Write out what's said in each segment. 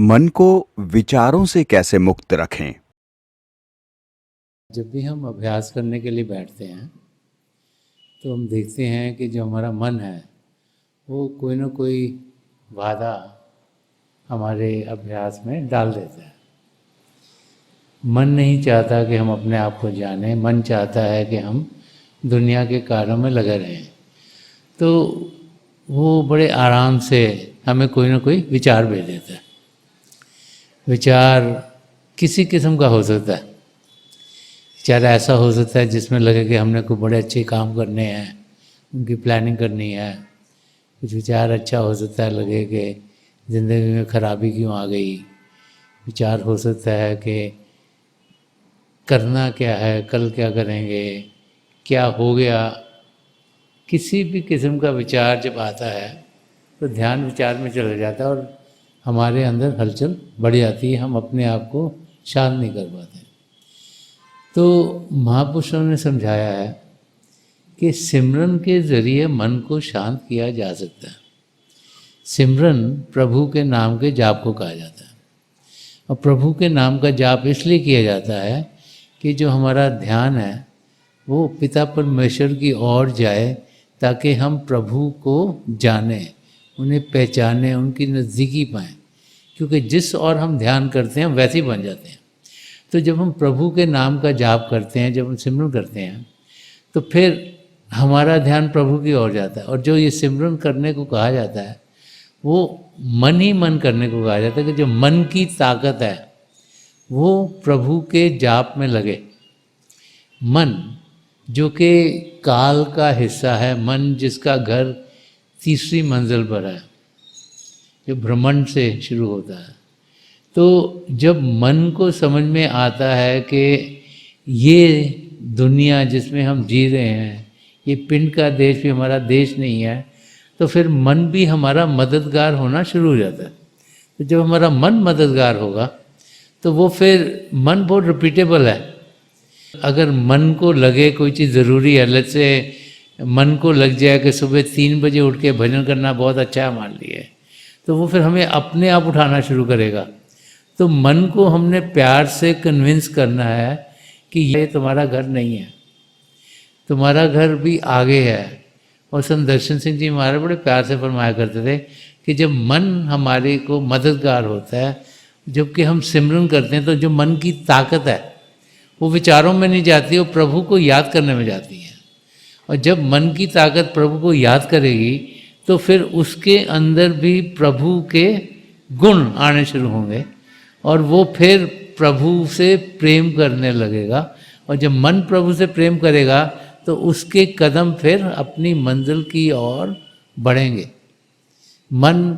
मन को विचारों से कैसे मुक्त रखें? जब भी हम अभ्यास करने के लिए बैठते हैं तो हम देखते हैं कि जो हमारा मन है वो कोई ना कोई बाधा हमारे अभ्यास में डाल देता है। मन नहीं चाहता कि हम अपने आप को जानें, मन चाहता है कि हम दुनिया के कार्यों में लगे रहें। तो वो बड़े आराम से हमें कोई ना कोई विचार भेज देता है। विचार किसी किस्म का हो सकता है। विचार ऐसा हो सकता है जिसमें लगे कि हमने कोई बड़े अच्छे काम करने हैं, उनकी प्लानिंग करनी है। कुछ विचार अच्छा हो सकता है, लगे कि ज़िंदगी में खराबी क्यों आ गई। विचार हो सकता है कि करना क्या है, कल क्या करेंगे, क्या हो गया। किसी भी किस्म का विचार जब आता है तो ध्यान विचार में चला जाता है और हमारे अंदर हलचल बढ़ जाती है, हम अपने आप को शांत नहीं कर पाते। तो महापुरुषों ने समझाया है कि सिमरन के ज़रिए मन को शांत किया जा सकता है। सिमरन प्रभु के नाम के जाप को कहा जाता है और प्रभु के नाम का जाप इसलिए किया जाता है कि जो हमारा ध्यान है वो पिता परमेश्वर की ओर जाए, ताकि हम प्रभु को जानें, उन्हें पहचानें, उनकी नज़दीकी पाएँ। क्योंकि जिस ओर हम ध्यान करते हैं वैसे ही बन जाते हैं। तो जब हम प्रभु के नाम का जाप करते हैं, जब हम सिमरन करते हैं, तो फिर हमारा ध्यान प्रभु की ओर जाता है। और जो ये सिमरन करने को कहा जाता है वो मन ही मन करने को कहा जाता है, कि जो मन की ताकत है वो प्रभु के जाप में लगे। मन जो कि काल का हिस्सा है, मन जिसका घर तीसरी मंजिल पर है, जो ब्रह्मांड से शुरू होता है। तो जब मन को समझ में आता है कि ये दुनिया जिसमें हम जी रहे हैं, ये पिंड का देश भी हमारा देश नहीं है, तो फिर मन भी हमारा मददगार होना शुरू हो जाता है। तो जब हमारा मन मददगार होगा तो वो फिर मन बहुत रिपीटेबल है। अगर मन को लगे कोई चीज़ ज़रूरी है, लेट्स से मन को लग जाए कि सुबह 3 बजे उठ के भजन करना बहुत अच्छा है मान लिए, तो वो फिर हमें अपने आप उठाना शुरू करेगा। तो मन को हमने प्यार से कन्विंस करना है कि ये तुम्हारा घर नहीं है, तुम्हारा घर भी आगे है। और संत दर्शन सिंह जी महाराज बड़े प्यार से फरमाया करते थे कि जब मन हमारे को मददगार होता है, जबकि हम सिमरन करते हैं, तो जो मन की ताकत है वो विचारों में नहीं जाती, वो प्रभु को याद करने में जाती है। और जब मन की ताकत प्रभु को याद करेगी तो फिर उसके अंदर भी प्रभु के गुण आने शुरू होंगे और वो फिर प्रभु से प्रेम करने लगेगा। और जब मन प्रभु से प्रेम करेगा तो उसके कदम फिर अपनी मंजिल की ओर बढ़ेंगे। मन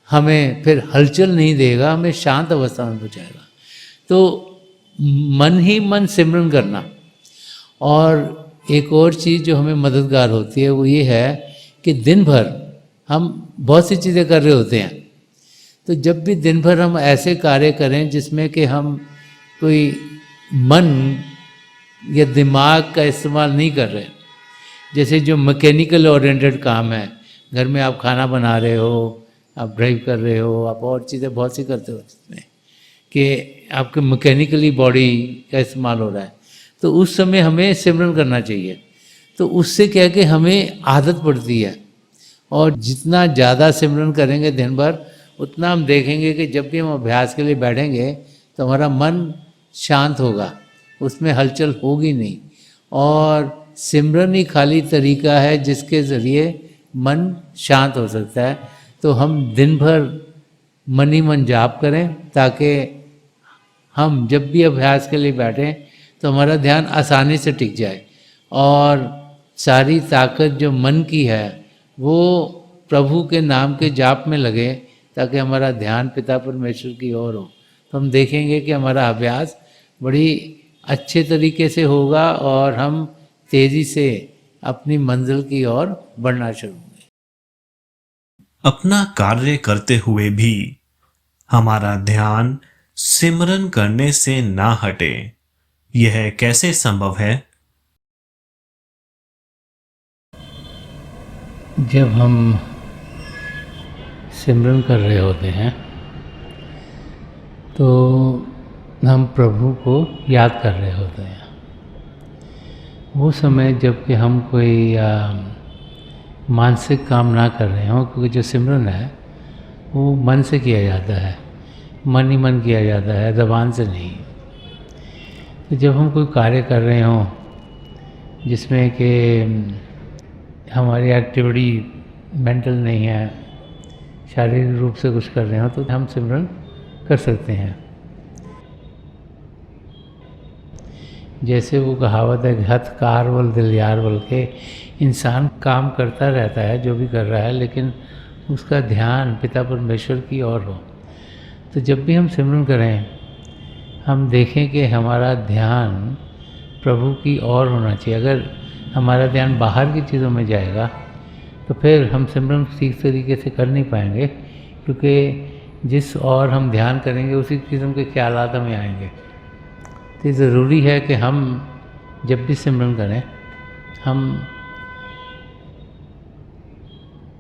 हमें फिर हलचल नहीं देगा, हमें शांत अवस्था में पहुँचाएगा। तो मन ही मन सिमरन करना। और एक और चीज़ जो हमें मददगार होती है वो ये है कि दिन भर हम बहुत सी चीज़ें कर रहे होते हैं। तो जब भी दिन भर हम ऐसे कार्य करें जिसमें कि हम कोई मन या दिमाग का इस्तेमाल नहीं कर रहे, जैसे जो मैकेनिकल ओरिएंटेड काम है, घर में आप खाना बना रहे हो, आप ड्राइव कर रहे हो, आप और चीज़ें बहुत सी करते हो जिसमें कि आपके मैकेनिकली बॉडी का इस्तेमाल हो रहा है, तो उस समय हमें सिमरन करना चाहिए। तो उससे क्या है कि हमें आदत पड़ती है, और जितना ज़्यादा सिमरन करेंगे दिन भर, उतना हम देखेंगे कि जब भी हम अभ्यास के लिए बैठेंगे तो हमारा मन शांत होगा, उसमें हलचल होगी नहीं। और सिमरन ही खाली तरीका है जिसके ज़रिए मन शांत हो सकता है। तो हम दिन भर मन ही मन जाप करें, ताकि हम जब भी अभ्यास के लिए बैठें तो हमारा ध्यान आसानी से टिक जाए और सारी ताकत जो मन की है वो प्रभु के नाम के जाप में लगे, ताकि हमारा ध्यान पिता परमेश्वर की ओर हो। तो हम देखेंगे कि हमारा अभ्यास बड़ी अच्छे तरीके से होगा और हम तेज़ी से अपनी मंजिल की ओर बढ़ना शुरू होंगे। अपना कार्य करते हुए भी हमारा ध्यान सिमरन करने से ना हटे, यह कैसे संभव है? जब हम सिमरन कर रहे होते हैं तो हम प्रभु को याद कर रहे होते हैं। वो समय जबकि हम कोई मानसिक काम ना कर रहे हों, क्योंकि जो सिमरन है वो मन से किया जाता है, मन ही मन किया जाता है, ज़बान से नहीं। तो जब हम कोई कार्य कर रहे हों जिसमें कि हमारी एक्टिविटी मेंटल नहीं है, शारीरिक रूप से कुछ कर रहे हो, तो हम सिमरन कर सकते हैं। जैसे वो कहावत है, हथ कार वल दिल यार बोल के, इंसान काम करता रहता है जो भी कर रहा है, लेकिन उसका ध्यान पिता परमेश्वर की ओर हो। तो जब भी हम सिमरन करें, हम देखें कि हमारा ध्यान प्रभु की ओर होना चाहिए। अगर हमारा ध्यान बाहर की चीज़ों में जाएगा तो फिर हम सिमरन ठीक तरीके से कर नहीं पाएंगे, क्योंकि जिस ओर हम ध्यान करेंगे उसी किस्म के ख्यालात हमें आएंगे। तो ज़रूरी है कि हम जब भी सिमरन करें, हम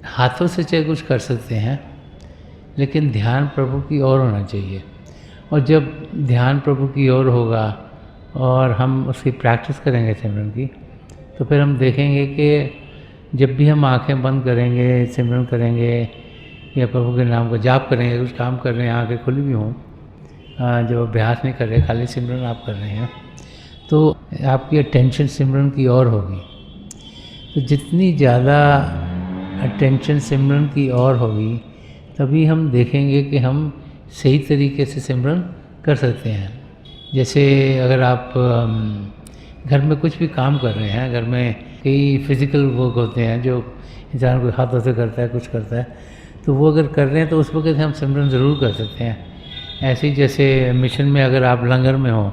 हाथों से चाहे कुछ कर सकते हैं, लेकिन ध्यान प्रभु की ओर होना चाहिए। और जब ध्यान प्रभु की ओर होगा और हम उसकी प्रैक्टिस करेंगे सिमरन की, तो फिर हम देखेंगे कि जब भी हम आंखें बंद करेंगे, सिमरन करेंगे या प्रभु के नाम का जाप करेंगे, कुछ काम कर रहे हैं, आंखें खुली भी हों, जो अभ्यास नहीं कर रहे, खाली सिमरन आप कर रहे हैं, तो आपकी अटेंशन सिमरन की ओर होगी। तो जितनी ज़्यादा अटेंशन सिमरन की ओर होगी, तभी हम देखेंगे कि हम सही तरीके से सिमरन कर सकते हैं। जैसे अगर आप घर में कुछ भी काम कर रहे हैं, घर में कई फिज़िकल वर्क होते हैं जो इंसान को हाथों से करता है, कुछ करता है, तो वो अगर कर रहे हैं तो उस वक्त हम सिमरन ज़रूर कर सकते हैं। ऐसे ही जैसे मिशन में अगर आप लंगर में हो,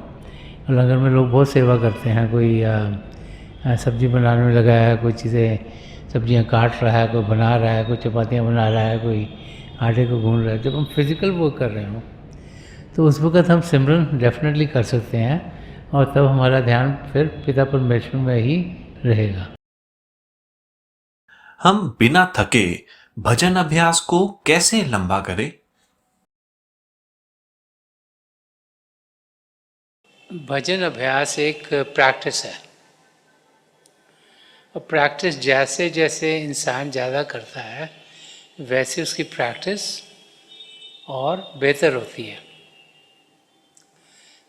लंगर में लोग बहुत सेवा करते हैं, कोई सब्ज़ी बनाने में लगा है, कोई चीज़ें सब्जियां काट रहा है, कोई बना रहा है, कोई चपातियाँ बना रहा है, कोई आटे को गूंद रहा है। जब हम फिज़िकल वर्क कर रहे हों तो उस वक़्त हम सिमरन डेफिनेटली कर सकते हैं, और तब हमारा ध्यान फिर पिता परमेश्वर में ही रहेगा। हम बिना थके भजन अभ्यास को कैसे लंबा करें? भजन अभ्यास एक प्रैक्टिस है, और प्रैक्टिस जैसे जैसे इंसान ज़्यादा करता है वैसे उसकी प्रैक्टिस और बेहतर होती है।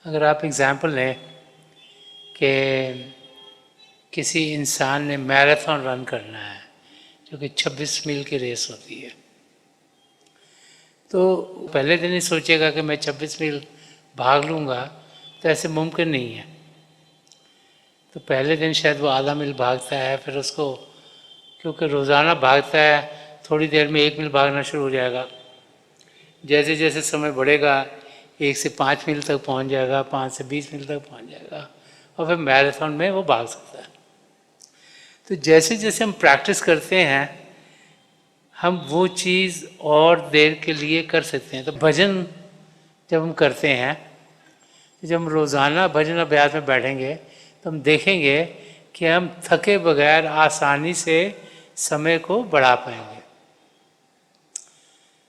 अगर आप एग्ज़ाम्पल लें कि किसी इंसान ने मैराथन रन करना है, जो कि 26 मील की रेस होती है, तो पहले दिन ही सोचेगा कि मैं 26 मील भाग लूँगा, तो ऐसे मुमकिन नहीं है। तो पहले दिन शायद वो आधा मील भागता है, फिर उसको, क्योंकि रोज़ाना भागता है, थोड़ी देर में 1 मील भागना शुरू हो जाएगा। जैसे जैसे समय बढ़ेगा 1 से 5 मील तक पहुंच जाएगा, 5 से 20 मील तक पहुंच जाएगा, और फिर मैराथन में वो भाग सकता है। तो जैसे जैसे हम प्रैक्टिस करते हैं, हम वो चीज़ और देर के लिए कर सकते हैं। तो भजन जब हम करते हैं, तो जब हम रोज़ाना भजन अभ्यास में बैठेंगे, तो हम देखेंगे कि हम थके बगैर आसानी से समय को बढ़ा पाएंगे।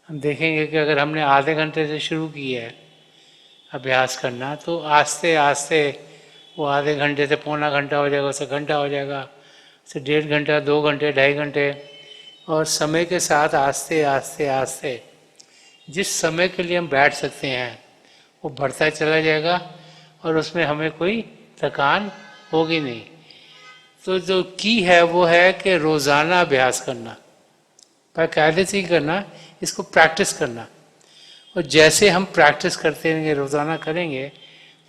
हम देखेंगे कि अगर हमने आधे घंटे से शुरू किया है अभ्यास करना, तो आस्ते आस्ते वो आधे घंटे से पौना घंटा हो जाएगा, उससे घंटा हो जाएगा, उससे 1.5 घंटा, 2 घंटे, 2.5 घंटे, और समय के साथ आस्ते आस्ते आस्ते जिस समय के लिए हम बैठ सकते हैं वो बढ़ता चला जाएगा, और उसमें हमें कोई थकान होगी नहीं। तो जो की है वो है कि रोज़ाना अभ्यास करना, बाकायदे से ही करना, इसको प्रैक्टिस करना। और जैसे हम प्रैक्टिस करते रहेंगे, रोज़ाना करेंगे,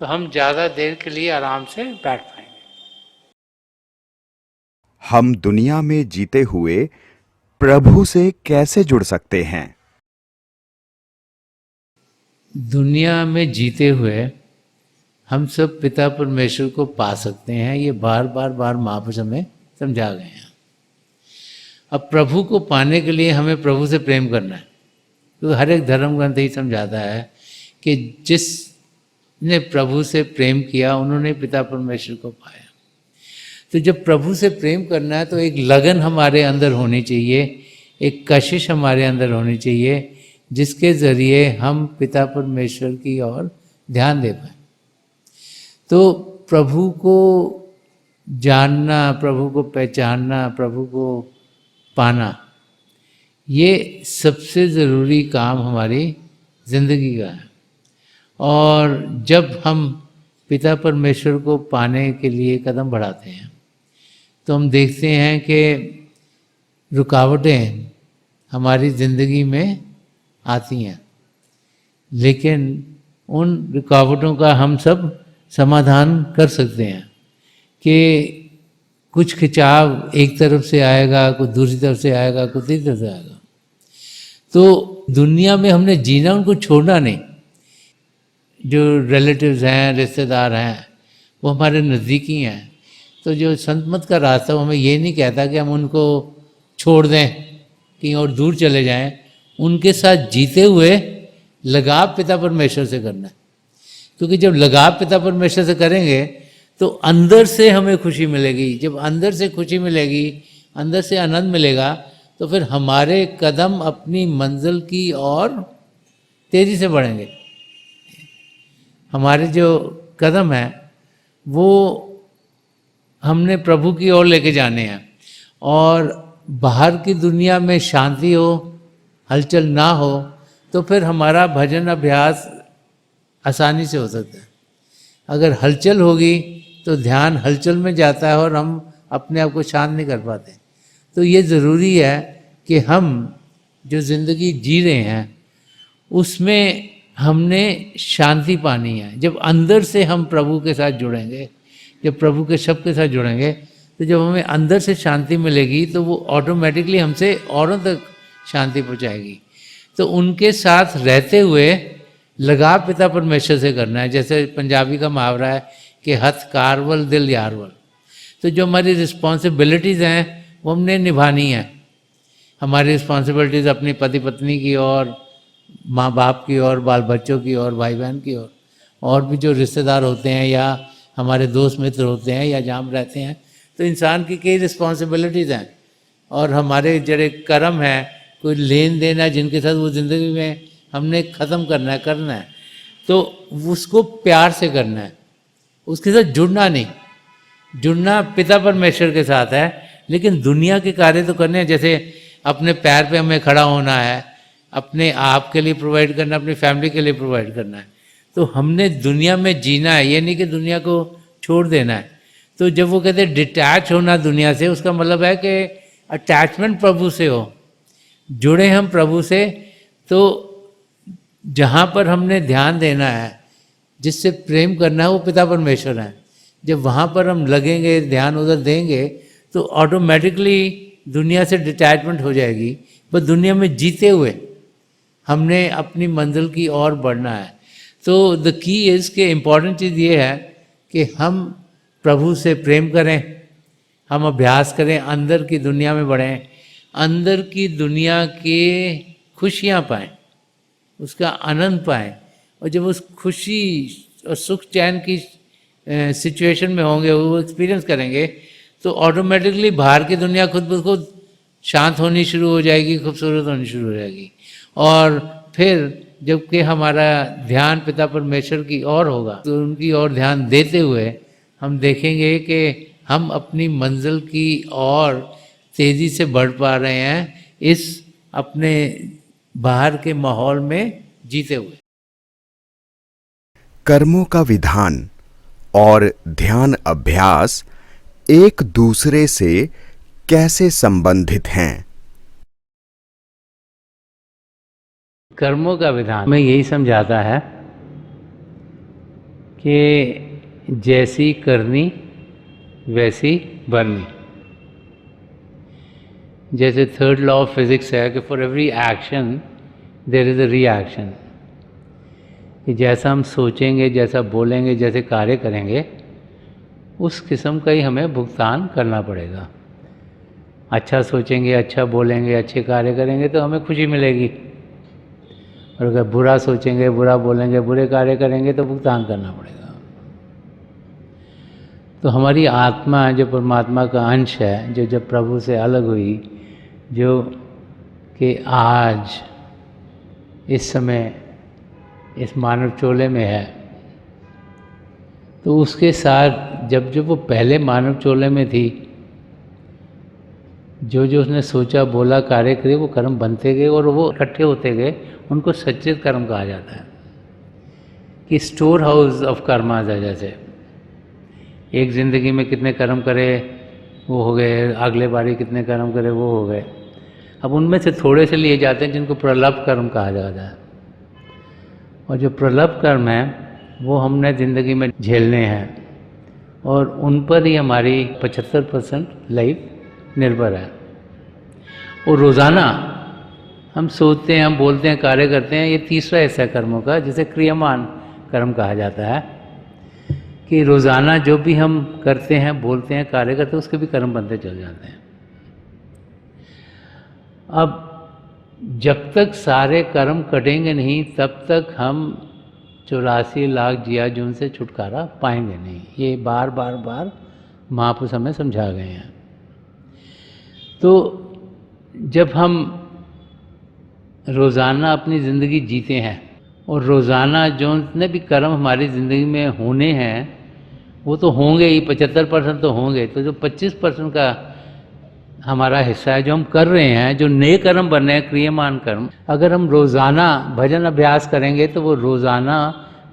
तो हम ज़्यादा देर के लिए आराम से बैठ पाएंगे। हम दुनिया में जीते हुए प्रभु से कैसे जुड़ सकते हैं? दुनिया में जीते हुए हम सब पिता परमेश्वर को पा सकते हैं। ये बार बार महापुरुष हमें समझा गए हैं। अब प्रभु को पाने के लिए हमें प्रभु से प्रेम करना है। तो हर एक धर्म ग्रंथ ही समझाता है कि जिसने प्रभु से प्रेम किया उन्होंने पिता परमेश्वर को पाया। तो जब प्रभु से प्रेम करना है तो एक लगन हमारे अंदर होनी चाहिए, एक कशिश हमारे अंदर होनी चाहिए जिसके ज़रिए हम पिता परमेश्वर की ओर ध्यान दे पाए। तो प्रभु को जानना, प्रभु को पहचानना, प्रभु को पाना, ये सबसे ज़रूरी काम हमारी ज़िंदगी का है। और जब हम पिता परमेश्वर को पाने के लिए कदम बढ़ाते हैं तो हम देखते हैं कि रुकावटें हमारी ज़िंदगी में आती हैं, लेकिन उन रुकावटों का हम सब समाधान कर सकते हैं कि कुछ खिंचाव एक तरफ से आएगा, कुछ दूसरी तरफ से आएगा, कुछ तीसरी तरफ से आएगा। तो दुनिया में हमने जीना, उनको छोड़ना नहीं। जो रिलेटिव्स हैं, रिश्तेदार हैं, वो हमारे नज़दीकी हैं। तो जो संत मत का रास्ता वो हमें ये नहीं कहता कि हम उनको छोड़ दें, कहीं और दूर चले जाएं। उनके साथ जीते हुए लगाव पिता परमेश्वर से करना है, क्योंकि जब लगाव पिता परमेश्वर से करेंगे तो अंदर से हमें खुशी मिलेगी। जब अंदर से खुशी मिलेगी, अंदर से आनंद मिलेगा, तो फिर हमारे कदम अपनी मंजिल की ओर तेज़ी से बढ़ेंगे। हमारे जो कदम हैं वो हमने प्रभु की ओर लेके जाने हैं। और बाहर की दुनिया में शांति हो, हलचल ना हो, तो फिर हमारा भजन अभ्यास आसानी से हो सकता है। अगर हलचल होगी तो ध्यान हलचल में जाता है और हम अपने आप को शांत नहीं कर पाते। तो ये ज़रूरी है कि हम जो ज़िंदगी जी रहे हैं उसमें हमने शांति पानी है। जब अंदर से हम प्रभु के साथ जुड़ेंगे, जब प्रभु के शब्द के साथ जुड़ेंगे, तो जब हमें अंदर से शांति मिलेगी तो वो ऑटोमेटिकली हमसे औरों तक शांति पहुंचाएगी। तो उनके साथ रहते हुए लगाव पिता परमेश्वर से करना है। जैसे पंजाबी का मुहावरा है कि हथ कारवल दिल यारवल। तो जो हमारी रिस्पॉन्सिबिलिटीज़ हैं वो हमने निभानी है। हमारी रिस्पॉन्सिबिलिटीज़ अपनी पति पत्नी की और माँ बाप की और बाल बच्चों की और भाई बहन की और भी जो रिश्तेदार होते हैं या हमारे दोस्त मित्र होते हैं या जहाँ हम रहते हैं। तो इंसान की कई रिस्पॉन्सिबिलिटीज़ हैं और हमारे जड़े कर्म हैं, कोई लेन देन है जिनके साथ वो ज़िंदगी में हमने ख़त्म करना है, तो उसको प्यार से करना है, उसके साथ जुड़ना नहीं। जुड़ना पिता परमेश्वर के साथ है, लेकिन दुनिया के कार्य तो करने हैं। जैसे अपने पैर पे हमें खड़ा होना है, अपने आप के लिए प्रोवाइड करना, अपनी फैमिली के लिए प्रोवाइड करना है। तो हमने दुनिया में जीना है, ये नहीं कि दुनिया को छोड़ देना है। तो जब वो कहते हैं डिटैच होना दुनिया से, उसका मतलब है कि अटैचमेंट प्रभु से हो, जुड़े हम प्रभु से। तो जहाँ पर हमने ध्यान देना है, जिससे प्रेम करना है, वो पिता परमेश्वर हैं। जब वहाँ पर हम लगेंगे, ध्यान उधर देंगे, तो ऑटोमेटिकली दुनिया से डिटैचमेंट हो जाएगी। बस दुनिया में जीते हुए हमने अपनी मंजिल की ओर बढ़ना है। तो द की इज़ के इम्पॉर्टेंट चीज़ ये है कि हम प्रभु से प्रेम करें, हम अभ्यास करें, अंदर की दुनिया में बढ़ें, अंदर की दुनिया के खुशियाँ पाएँ, उसका आनंद पाएँ। और जब उस खुशी और सुख चैन की सिचुएशन में होंगे, वो एक्सपीरियंस करेंगे, तो ऑटोमेटिकली बाहर की दुनिया खुद ब खुद शांत होनी शुरू हो जाएगी, खूबसूरत होनी शुरू हो जाएगी। और फिर जबकि हमारा ध्यान पिता परमेश्वर की ओर होगा, तो उनकी ओर ध्यान देते हुए हम देखेंगे कि हम अपनी मंजिल की ओर तेज़ी से बढ़ पा रहे हैं, इस अपने बाहर के माहौल में जीते हुए। कर्मों का विधान और ध्यान अभ्यास एक दूसरे से कैसे संबंधित हैं? कर्मों का विधान में यही समझाता है कि जैसी करनी वैसी भरनी। जैसे थर्ड लॉ ऑफ फिजिक्स है कि for every action there is a reaction. कि जैसा हम सोचेंगे, जैसा बोलेंगे, जैसे कार्य करेंगे, उस किस्म का ही हमें भुगतान करना पड़ेगा। अच्छा सोचेंगे, अच्छा बोलेंगे, अच्छे कार्य करेंगे तो हमें खुशी मिलेगी, और अगर बुरा सोचेंगे, बुरा बोलेंगे, बुरे कार्य करेंगे तो भुगतान करना पड़ेगा। तो हमारी आत्मा जो परमात्मा का अंश है, जो जब प्रभु से अलग हुई, जो कि आज इस समय इस मानव चोले में है, तो उसके साथ जब जब वो पहले मानव चोले में थी, जो जो उसने सोचा बोला कार्य करे वो कर्म बनते गए और वो इकट्ठे होते गए, उनको सच्चित कर्म कहा जाता है। कि स्टोर हाउस ऑफ कर्मा है, जैसे एक ज़िंदगी में कितने कर्म करे वो हो गए, अगले बारी कितने कर्म करे वो हो गए। अब उनमें से थोड़े से लिए जाते हैं जिनको प्रलभ कर्म कहा जाता है, और जो प्रलभ कर्म है वो हमने ज़िंदगी में झेलने हैं, और उन पर ही हमारी 75% लाइफ निर्भर है। और रोज़ाना हम सोचते हैं, हम बोलते हैं, कार्य करते हैं, ये तीसरा हिस्सा है कर्मों का, जिसे क्रियमान कर्म कहा जाता है। कि रोज़ाना जो भी हम करते हैं, बोलते हैं, कार्य करते हैं, उसके भी कर्म बनते चल जाते हैं। अब जब तक सारे कर्म कटेंगे नहीं, तब तक हम 84 लाख जिया जून से छुटकारा पाएंगे नहीं। ये बार बार बार महापुरुष हमें समझा गए हैं। तो जब हम रोज़ाना अपनी ज़िंदगी जीते हैं, और रोज़ाना जो जितने भी कर्म हमारी ज़िंदगी में होने हैं वो तो होंगे ही, 75% तो होंगे। तो जो 25% का हमारा हिस्सा है जो हम कर रहे हैं, जो नए कर्म बन रहे हैं, क्रियमान कर्म, अगर हम रोज़ाना भजन अभ्यास करेंगे तो वो रोज़ाना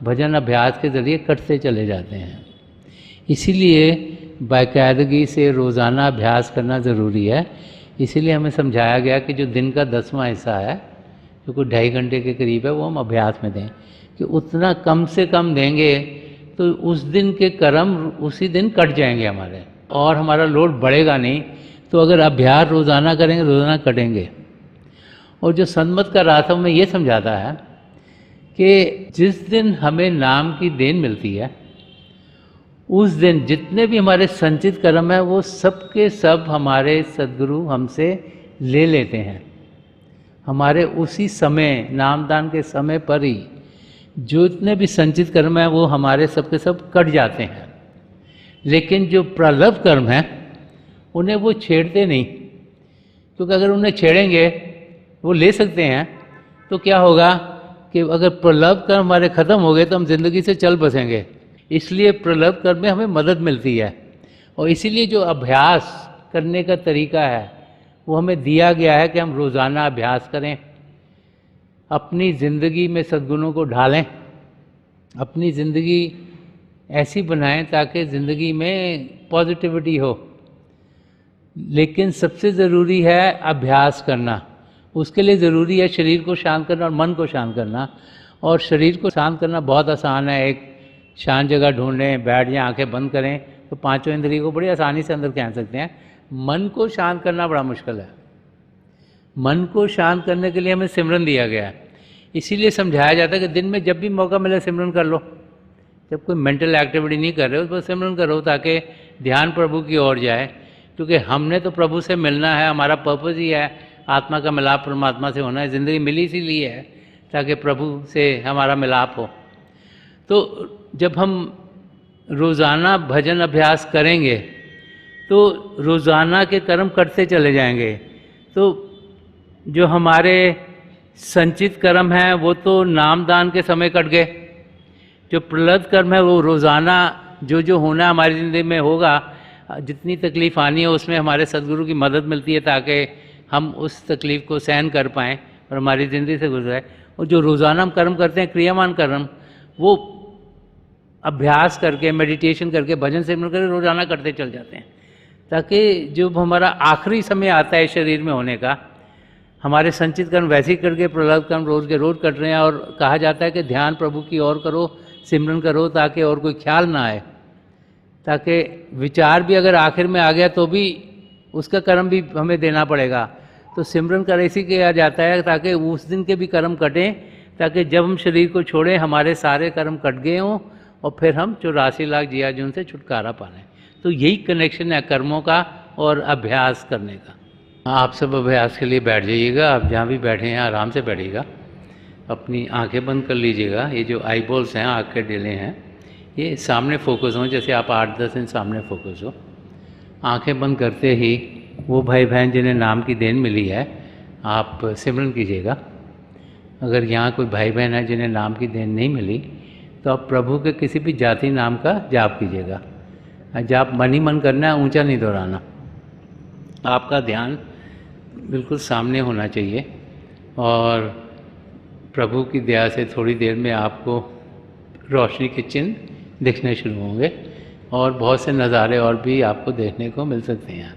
भजन अभ्यास के ज़रिए कटते चले जाते हैं। इसीलिए बाकायदगी से रोज़ाना अभ्यास करना ज़रूरी है। इसीलिए हमें समझाया गया कि जो दिन का 10वां हिस्सा है, जो कोई 2.5 घंटे के करीब है, वो हम अभ्यास में दें। कि उतना कम से कम देंगे तो उस दिन के कर्म उसी दिन कट जाएंगे हमारे, और हमारा लोड बढ़ेगा नहीं। तो अगर अभ्यास रोज़ाना करेंगे, रोज़ाना कटेंगे। और जो सन्मत का रास्ता में ये समझाता है कि जिस दिन हमें नाम की देन मिलती है, उस दिन जितने भी हमारे संचित कर्म है वो सब के सब हमारे सद्गुरु हमसे ले लेते हैं। हमारे उसी समय, नामदान के समय पर ही जो इतने भी संचित कर्म है वो हमारे सब के सब कट जाते हैं। लेकिन जो प्रलभ कर्म है उन्हें वो छेड़ते नहीं, क्योंकि अगर उन्हें छेड़ेंगे वो ले सकते हैं, तो क्या होगा कि अगर प्रलभ कर्म हमारे ख़त्म हो गए तो हम ज़िंदगी से चल बसेंगे। इसलिए प्रलभ कर्म में हमें मदद मिलती है, और इसीलिए जो अभ्यास करने का तरीका है वो हमें दिया गया है कि हम रोज़ाना अभ्यास करें, अपनी ज़िंदगी में सद्गुणों को ढालें, अपनी ज़िंदगी ऐसी बनाएं ताकि ज़िंदगी में पॉजिटिविटी हो। लेकिन सबसे ज़रूरी है अभ्यास करना। उसके लिए ज़रूरी है शरीर को शांत करना और मन को शांत करना। और शरीर को शांत करना बहुत आसान है। एक शांत जगह ढूंढें, बैठ जाएं, आंखें बंद करें, तो पांचों इंद्रियों को बड़ी आसानी से अंदर खींच सकते हैं। मन को शांत करना बड़ा मुश्किल है। मन को शांत करने के लिए हमें सिमरन दिया गया है। इसीलिए समझाया जाता है कि दिन में जब भी मौका मिले सिमरन कर लो। जब कोई मेंटल एक्टिविटी नहीं कर रहे हो तो सिमरन करो, ताकि ध्यान प्रभु की ओर जाए। क्योंकि हमने तो प्रभु से मिलना है, हमारा पर्पज़ ही है आत्मा का मिलाप परमात्मा से होना है। ज़िंदगी मिली इसीलिए है ताकि प्रभु से हमारा मिलाप हो। तो जब हम रोज़ाना भजन अभ्यास करेंगे तो रोज़ाना के कर्म करते चले जाएंगे। तो जो हमारे संचित कर्म हैं वो तो नामदान के समय कट गए। जो प्रलब्ध कर्म है वो रोज़ाना जो जो होना हमारी ज़िंदगी में होगा, जितनी तकलीफ़ आनी है उसमें हमारे सद्गुरु की मदद मिलती है ताकि हम उस तकलीफ़ को सहन कर पाएँ और हमारी ज़िंदगी से गुजरे। और जो रोज़ाना हम कर्म करते हैं क्रियामान कर्म, वो अभ्यास करके, मेडिटेशन करके, भजन सिमरन करके रोज़ाना करते चल जाते हैं, ताकि जब हमारा आखिरी समय आता है शरीर में होने का, हमारे संचित कर्म वैसे ही करके प्रलब्ध कर्म रोज़ के रोज़ कट रहे हैं। और कहा जाता है कि ध्यान प्रभु की ओर करो, सिमरन करो, ताकि और कोई ख्याल ना आए, ताकि विचार भी अगर आखिर में आ गया तो भी उसका कर्म भी हमें देना पड़ेगा। तो सिमरन कर इसी किया जाता है ताकि उस दिन के भी कर्म कटें, ताकि जब हम शरीर को छोड़ें हमारे सारे कर्म कट गए हों और फिर हम 84 लाख जिया जून से छुटकारा पा लें। तो यही कनेक्शन है कर्मों का और अभ्यास करने का। आप सब अभ्यास के लिए बैठ जाइएगा। आप जहाँ भी बैठे हैं आराम से बैठिएगा, अपनी आंखें बंद कर लीजिएगा। ये जो आई बॉल्स हैं, आँख के डेले हैं, ये सामने फोकस हों, जैसे आप 8-10 इंच सामने फोकस हो। आंखें बंद करते ही वो भाई बहन जिन्हें नाम की देन मिली है, आप सिमरन कीजिएगा। अगर यहाँ कोई भाई बहन है जिन्हें नाम की देन नहीं मिली, तो आप प्रभु के किसी भी जाति नाम का जाप कीजिएगा। जाप मन ही मन करना है, ऊंचा नहीं दोहराना। आपका ध्यान बिल्कुल सामने होना चाहिए और प्रभु की दया से थोड़ी देर में आपको रोशनी के चिन्ह दिखने शुरू होंगे और बहुत से नज़ारे और भी आपको देखने को मिल सकते हैं।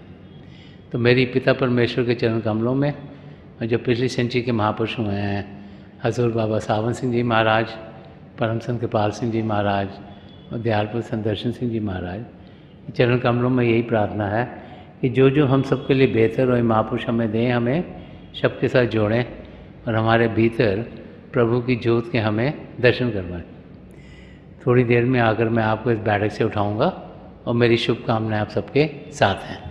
तो मेरी पिता परमेश्वर के चरण कमलों में जो पिछली सेंचुरी के महापुरुष हुए हैं, हजूर बाबा सावन सिंह जी महाराज, परम संत कृपाल सिंह जी महाराज और दयालपुर संत दर्शन सिंह जी महाराज, चरण कमलों में यही प्रार्थना है कि जो जो हम सबके लिए बेहतर और महापुरुष हमें दें, हमें सबके साथ जोड़ें और हमारे भीतर प्रभु की ज्योत के हमें दर्शन करवाएं। थोड़ी देर में आकर मैं आपको इस बैठक से उठाऊंगा और मेरी शुभकामनाएं आप सबके साथ हैं।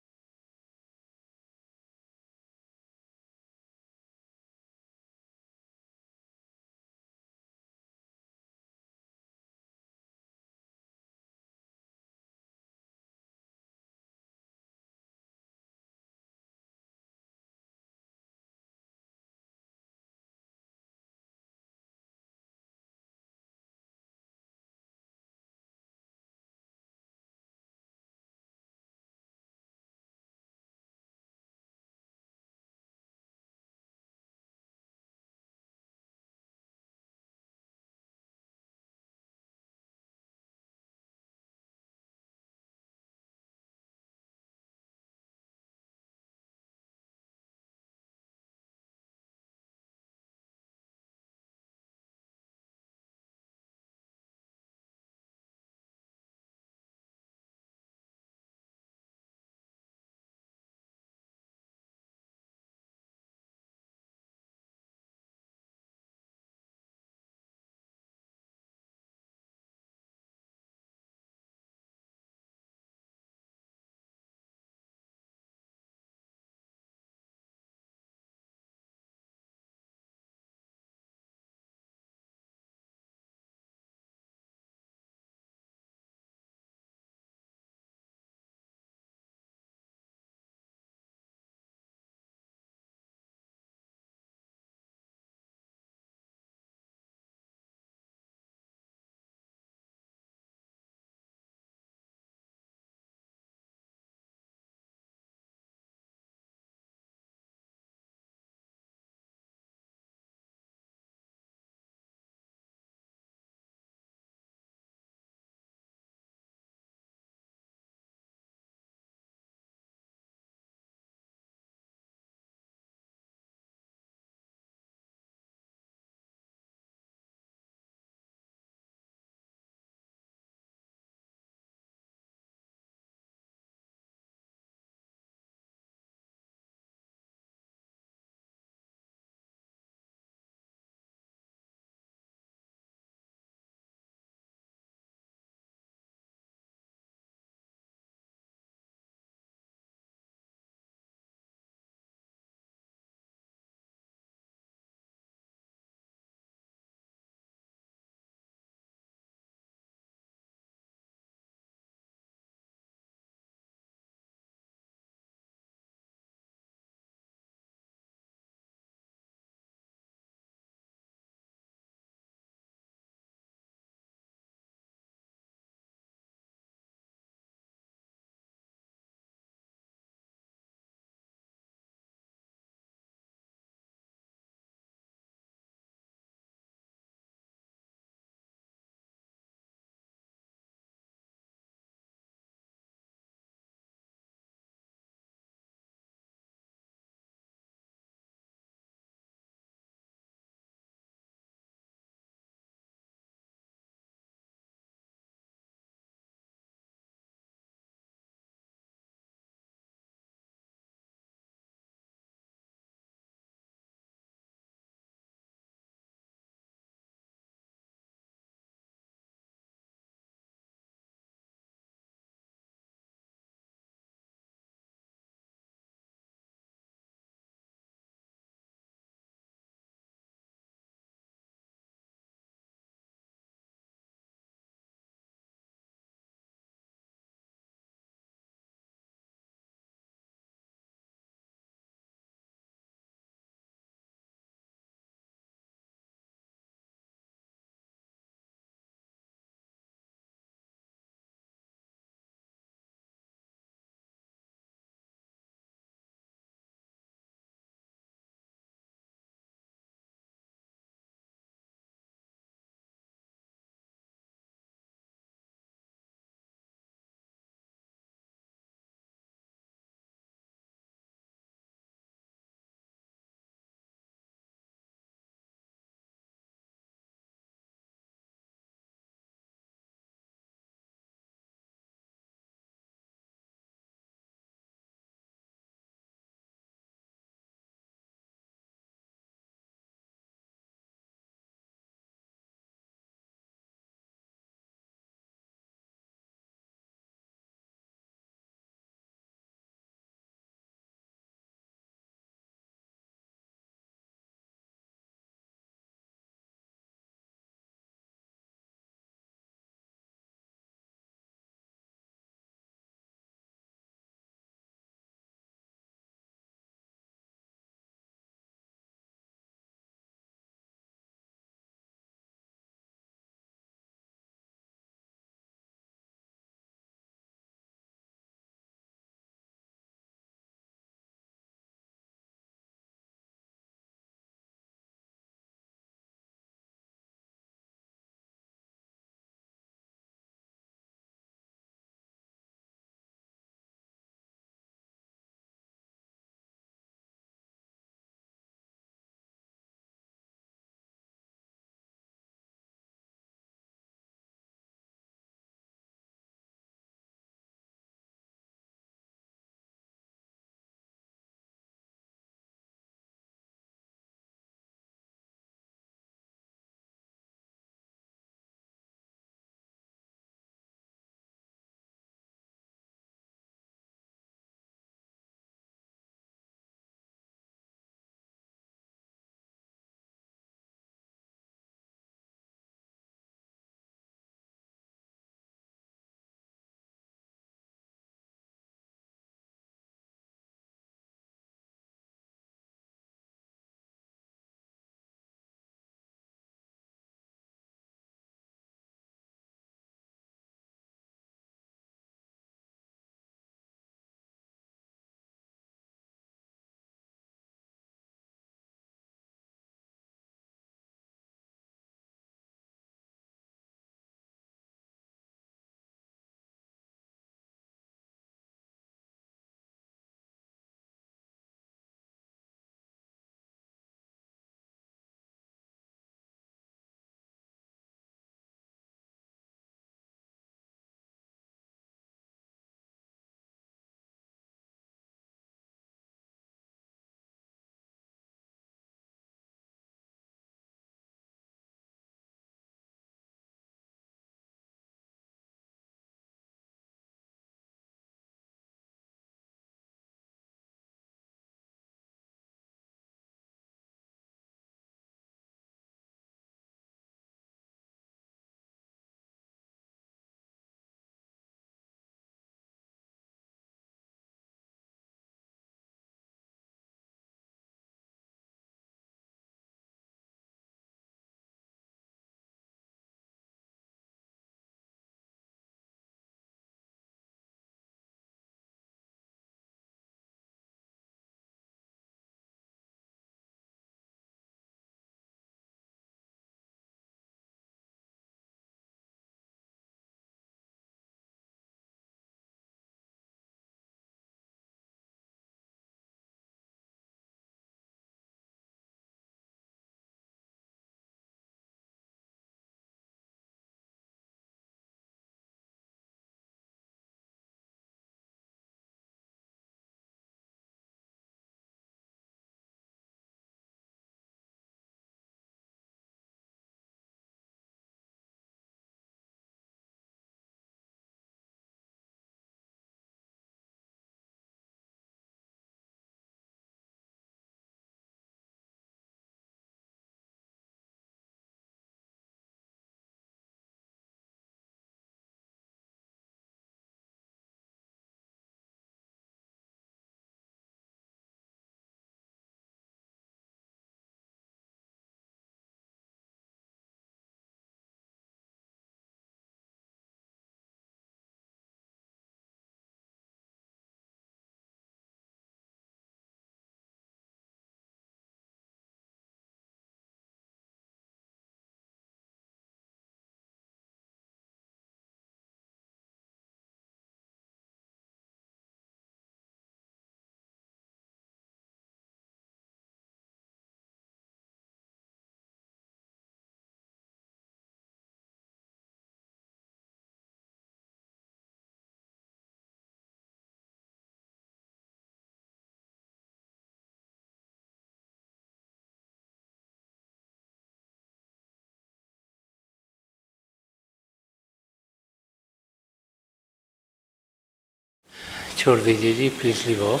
छोड़ दीजिए जी, प्लीज लीव ऑफ।